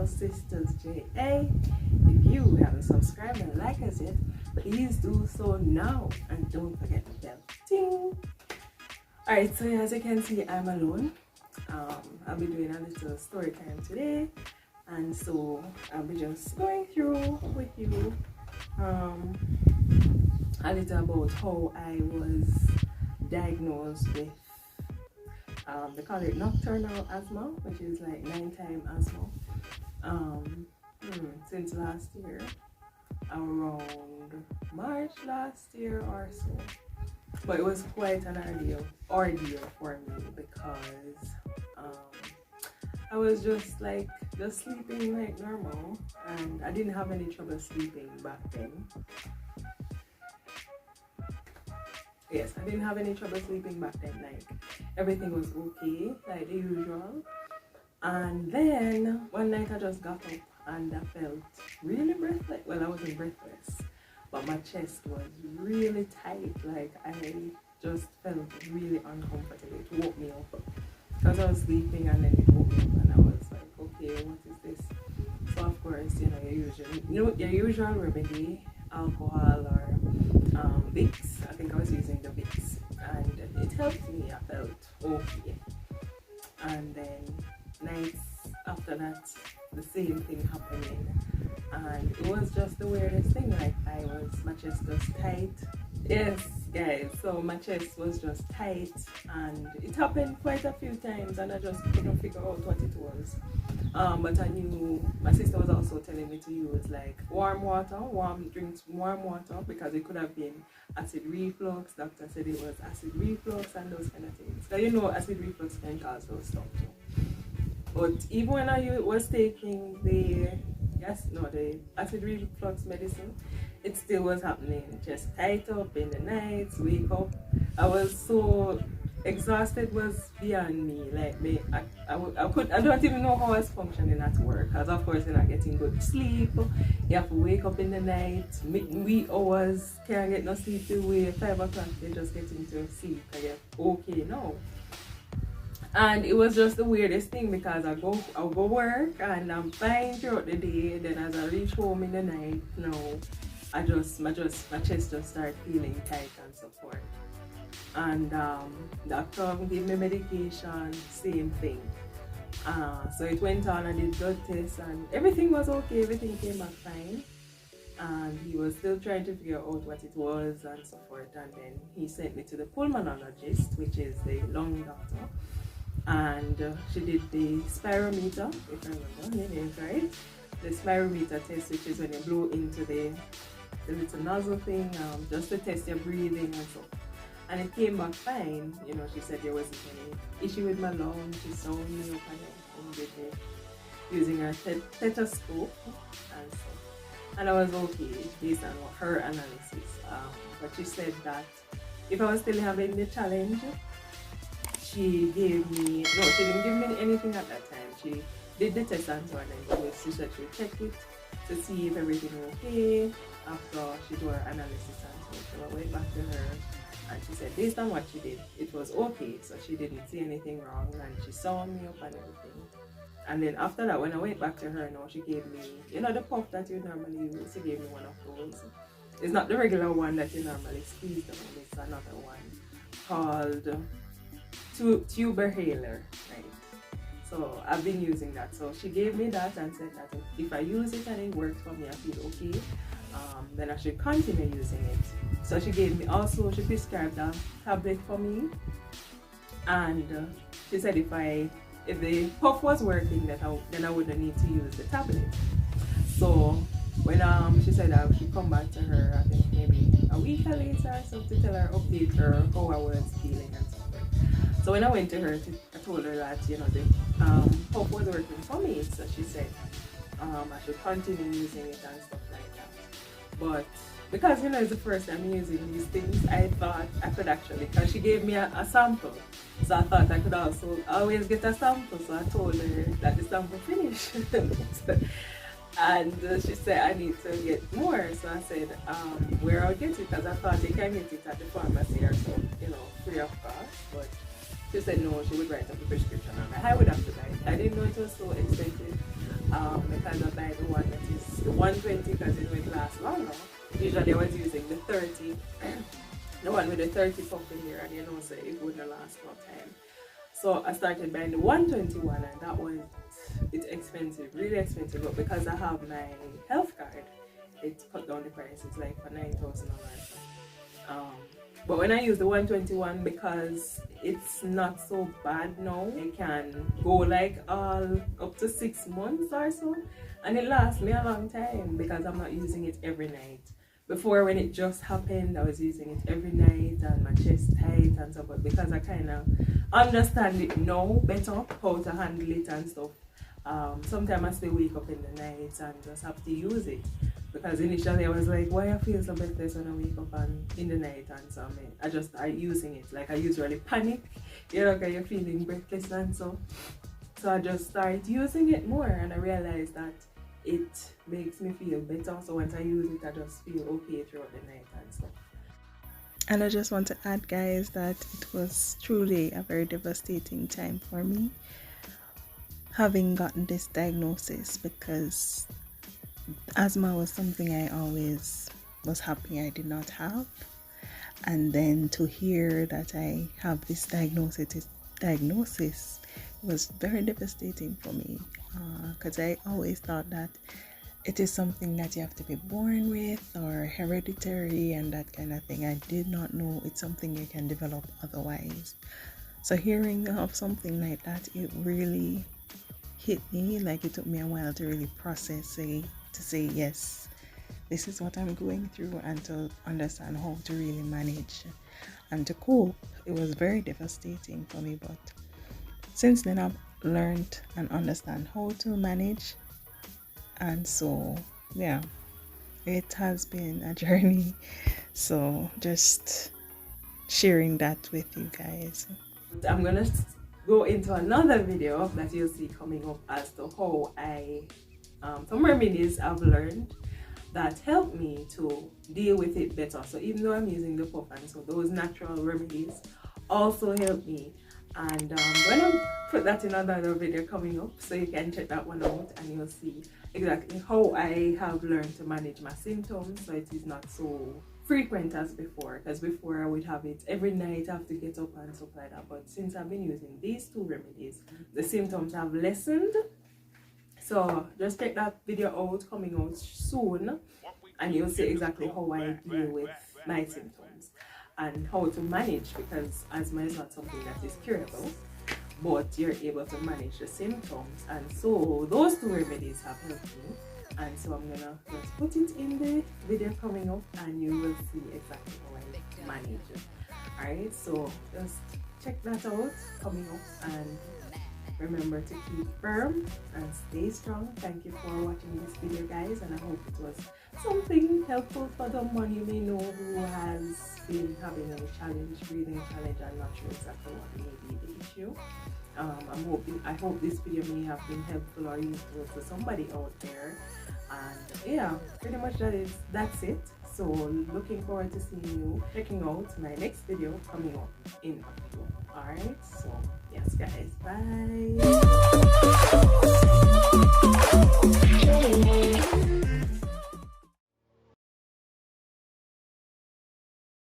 Cistaz Ja. If you haven't subscribed and liked us yet, please do so now, and don't forget the bell. Ting! Alright, so as you can see, I'm alone. I'll be doing a little story time today, and so I'll be just going through with you a little about how I was diagnosed with they call it nocturnal asthma, which is like nighttime asthma. Since last year, around March last year or so. But it was quite an ordeal for me because I was just sleeping like normal, and I didn't have any trouble sleeping back then. Yes, I didn't have any trouble sleeping back then. Like, everything was okay, like the usual. And then one night I just got up and I felt really breathless. Well, I wasn't breathless, but my chest was really tight. Like, I just felt really uncomfortable. It woke me up because I was sleeping, and then it woke me up, and I was like, okay, what is this? So of course, your usual remedy, alcohol or Vicks. I think I was using the Vicks, and it helped me. I felt okay. And then nights after that, the same thing happening, and it was just the weirdest thing. Like, my chest was tight. Yes, guys, so my chest was just tight, and it happened quite a few times, and I just couldn't figure out what it was. But I knew my sister was also telling me to use like warm water, because it could have been acid reflux. Doctor said it was acid reflux and those kind of things. So acid reflux can cause those stuff too. But even when I was taking the acid reflux medicine, it still was happening. Just tight up in the nights, wake up. I was so exhausted, was beyond me. Like, I don't even know how I was functioning at work, because of course you're not getting good sleep. You have to wake up in the night, wee hours, can't get no sleep till 5 o'clock. You're just getting to sleep. I get okay now. And it was just the weirdest thing, because I'll go work and I'm fine throughout the day. Then as I reach home in the night, my chest just started feeling tight and so forth. And doctor gave me medication, same thing. So it went on, I did blood tests, and everything was okay. Everything came back fine. And he was still trying to figure out what it was and so forth. And then he sent me to the pulmonologist, which is the lung doctor. And she did the spirometer, if I remember the name right. The spirometer test, which is when you blow into the little nozzle thing, just to test your breathing and so. And it came back fine. She said there wasn't any issue with my lungs. She saw me up and did it using her stethoscope and so. And I was okay based on her analysis. But she said that if I was still having the challenge, she didn't give me anything at that time. She did the test and so on, and she said she would check it to see if everything was okay after she did her analysis and so. So I went back to her, and she said based on what she did, it was okay. So she didn't see anything wrong, and she saw me up and everything. And then after that, when I went back to her, she gave me, the puff that you normally use. She gave me one of those. It's not the regular one that you normally squeeze them. It's another one called tuberhaler, right? So I've been using that. So she gave me that and said that if I use it and it works for me, I feel okay, then I should continue using it. So she prescribed a tablet for me, and she said if the puff was working, then I wouldn't need to use the tablet. So when she said I should come back to her, I think maybe a week later or so, to tell her, update her how I was feeling and so forth. So when I went to her, I told her that, you know, the pump was working for me, so she said I should continue using it and stuff like that. But because, you know, it's the first time using these things, I thought I could actually, because she gave me a sample, so I thought I could also always get a sample. So I told her that the sample finished. And she said I need to get more. So I said, where I'll get it, because I thought you can get it at the pharmacy or so, you know, free of cost. But she said no, she would write up a prescription on it. I would have to buy it. I didn't know it was so expensive, because I buy the one that is the 120 because it would last longer. Usually I was using the 30, the one with the 30 pump in here, and you know, so it wouldn't last no time. So I started buying the 121, and that one, it's expensive, really expensive, but because I have my health card, it cut down the price. It's like for $9,000. But when I use the 121, because it's not so bad now, it can go like all up to 6 months or so, and it lasts me a long time because I'm not using it every night. Before, when it just happened, I was using it every night and my chest tight and stuff, but because I kind of understand it now better, how to handle it and stuff, sometimes I still wake up in the night and just have to use it. Because initially I was like, why I feel so breathless when I wake up and in the night, and so I just start using it. Like I usually panic, you know, because you're feeling breathless and so I just started using it more, and I realized that it makes me feel better. So once I use it, I just feel okay throughout the night and stuff. And I just want to add, guys, that it was truly a very devastating time for me having gotten this diagnosis, because asthma was something I always was happy I did not have. And then to hear that I have this diagnosis was very devastating for me, because I always thought that it is something that you have to be born with or hereditary and that kind of thing. I did not know it's something you can develop otherwise. So hearing of something like that, it really hit me. Like it took me a while to really process it, to say yes, this is what I'm going through, and to understand how to really manage and to cope. It was very devastating for me, but since then I've learned and understand how to manage, and so yeah, it has been a journey. So just sharing that with you guys. I'm gonna go into another video that you'll see coming up as to how I some remedies I've learned that help me to deal with it better. So even though I'm using the puff, and so those natural remedies also help me. And when I put that in another video coming up, so you can check that one out, and you'll see exactly how I have learned to manage my symptoms, so it is not so frequent as before. Because before I would have it every night, I have to get up and stuff like that. But since I've been using these two remedies, the symptoms have lessened. So just check that video out, coming out soon, and you'll see exactly how I deal with my symptoms and how to manage, because asthma is not something that is curable, but you're able to manage the symptoms. And so those two remedies have helped me, and so I'm gonna just put it in the video coming up, and you will see exactly how I manage it. Alright, so just check that out coming up, and remember to keep firm and stay strong. Thank you for watching this video, guys, and I hope it was something helpful for someone you may know who has been having a challenge, breathing challenge, and not sure exactly what may be the issue. I hope this video may have been helpful or useful to somebody out there. And yeah, pretty much that's it. So looking forward to seeing you, checking out my next video coming up in October. Alright, so yes guys, bye.